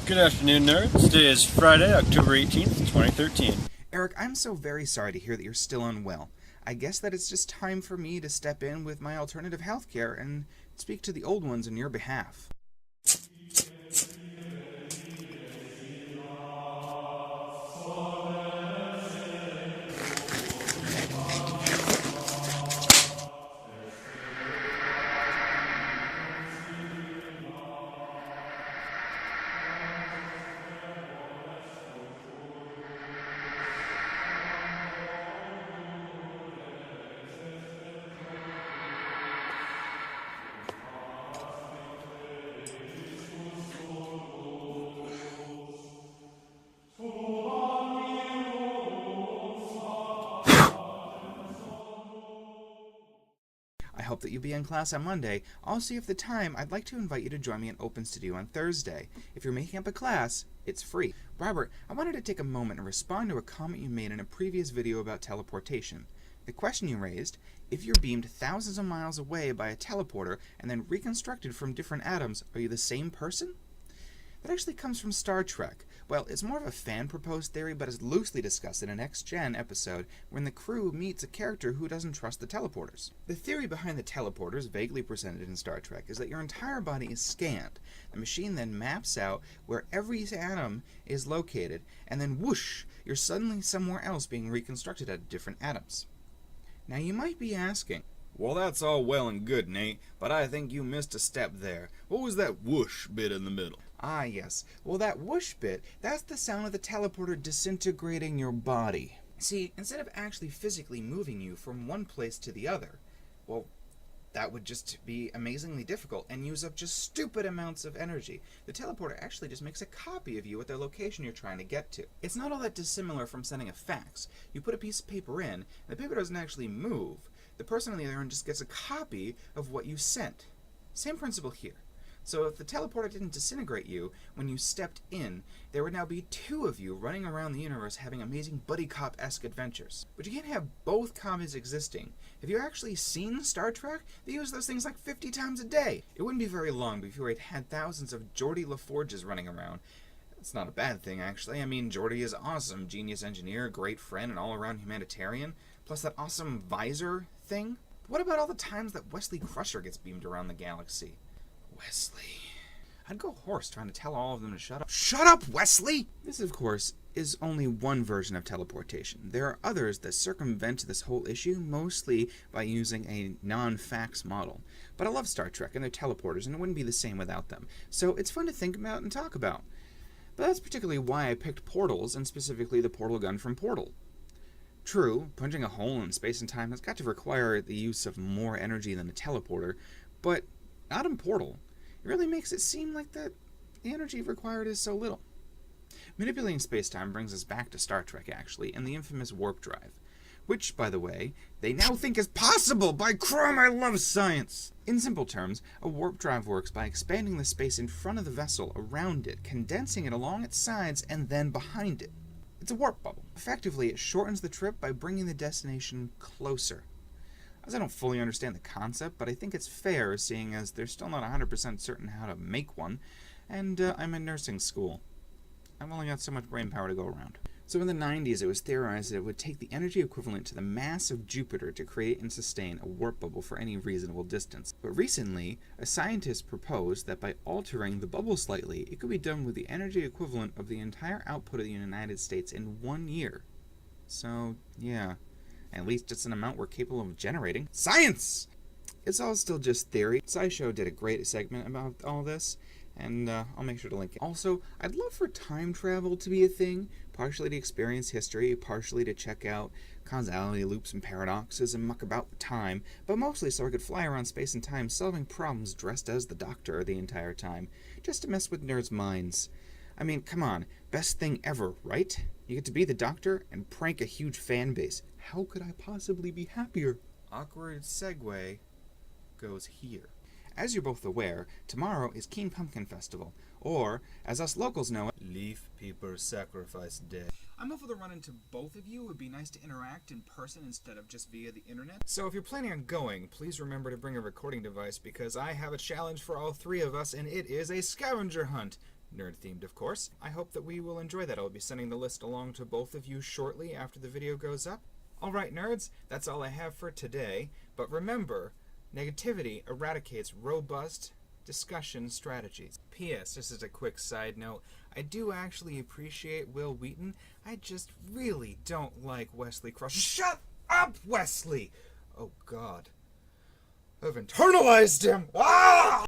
Good afternoon, nerds. Today is Friday, October 18th, 2013. Eric, I'm so very sorry to hear that you're still unwell. I guess that it's just time for me to step in with my alternative healthcare and speak to the old ones on your behalf. I hope that you'll be in class on Monday. Also, if the time, I'd like to invite you to join me in Open Studio on Thursday. If you're making up a class, it's free. Robert, I wanted to take a moment and respond to a comment you made in a previous video about teleportation. The question you raised, if you're beamed thousands of miles away by a teleporter and then reconstructed from different atoms, are you the same person? That actually comes from Star Trek. Well, it's more of a fan-proposed theory, but is loosely discussed in a Next Gen episode when the crew meets a character who doesn't trust the teleporters. The theory behind the teleporters, vaguely presented in Star Trek, is that your entire body is scanned. The machine then maps out where every atom is located, and then whoosh, you're suddenly somewhere else being reconstructed out of different atoms. Now you might be asking, well, that's all well and good, Nate, but I think you missed a step there. What was that whoosh bit in the middle? Ah, yes. Well, that whoosh bit, that's the sound of the teleporter disintegrating your body. See, instead of actually physically moving you from one place to the other, well, that would just be amazingly difficult and use up just stupid amounts of energy. The teleporter actually just makes a copy of you at the location you're trying to get to. It's not all that dissimilar from sending a fax. You put a piece of paper in, and the paper doesn't actually move. The person on the other end just gets a copy of what you sent. Same principle here. So if the teleporter didn't disintegrate you when you stepped in, there would now be two of you running around the universe having amazing buddy cop-esque adventures. But you can't have both copies existing. Have you actually seen Star Trek? They use those things like 50 times a day. It wouldn't be very long before it had thousands of Geordi LaForges running around. It's not a bad thing, actually. I mean, Geordi is awesome. Genius engineer, great friend, and all-around humanitarian. Plus that awesome visor thing. But what about all the times that Wesley Crusher gets beamed around the galaxy? Wesley. I'd go hoarse trying to tell all of them to shut up. Shut up, Wesley! This, of course, is only one version of teleportation. There are others that circumvent this whole issue, mostly by using a non-fax model. But I love Star Trek and their teleporters, and it wouldn't be the same without them. So it's fun to think about and talk about. But that's particularly why I picked portals, and specifically the portal gun from Portal. True, punching a hole in space and time has got to require the use of more energy than a teleporter, but not in Portal. It really makes it seem like the energy required is so little. Manipulating space-time brings us back to Star Trek, actually, and the infamous warp drive. Which, by the way, they now think is possible! By Chrome, I love science! In simple terms, a warp drive works by expanding the space in front of the vessel, around it, condensing it along its sides, and then behind it. It's a warp bubble. Effectively, it shortens the trip by bringing the destination closer. As I don't fully understand the concept, but I think it's fair, seeing as they're still not 100% certain how to make one, and I'm in nursing school. I've only got so much brain power to go around. So in the 90s, it was theorized that it would take the energy equivalent to the mass of Jupiter to create and sustain a warp bubble for any reasonable distance. But recently, a scientist proposed that by altering the bubble slightly, it could be done with the energy equivalent of the entire output of the United States in 1 year. So, yeah. At least it's an amount we're capable of generating. Science! It's all still just theory. SciShow did a great segment about all this, and I'll make sure to link it. Also, I'd love for time travel to be a thing, partially to experience history, partially to check out causality loops and paradoxes and muck about with time, but mostly so I could fly around space and time solving problems dressed as the Doctor the entire time, just to mess with nerds' minds. I mean, come on, best thing ever, right? You get to be the Doctor and prank a huge fan base. How could I possibly be happier? Awkward segue goes here. As you're both aware, tomorrow is Keen Pumpkin Festival, or, as us locals know it, Leaf Peeper Sacrifice Day. I'm hopeful to run into both of you. It would be nice to interact in person instead of just via the internet. So if you're planning on going, please remember to bring a recording device because I have a challenge for all three of us, and it is a scavenger hunt. nerd-themed, of course. I hope that we will enjoy that. I'll be sending the list along to both of you shortly after the video goes up. Alright, nerds, that's all I have for today. But remember, negativity eradicates robust discussion strategies. P.S. Just as a quick side note, I do actually appreciate Will Wheaton. I just really don't like Wesley Crusher. Shut up, Wesley! Oh, God. I've internalized him! Ah!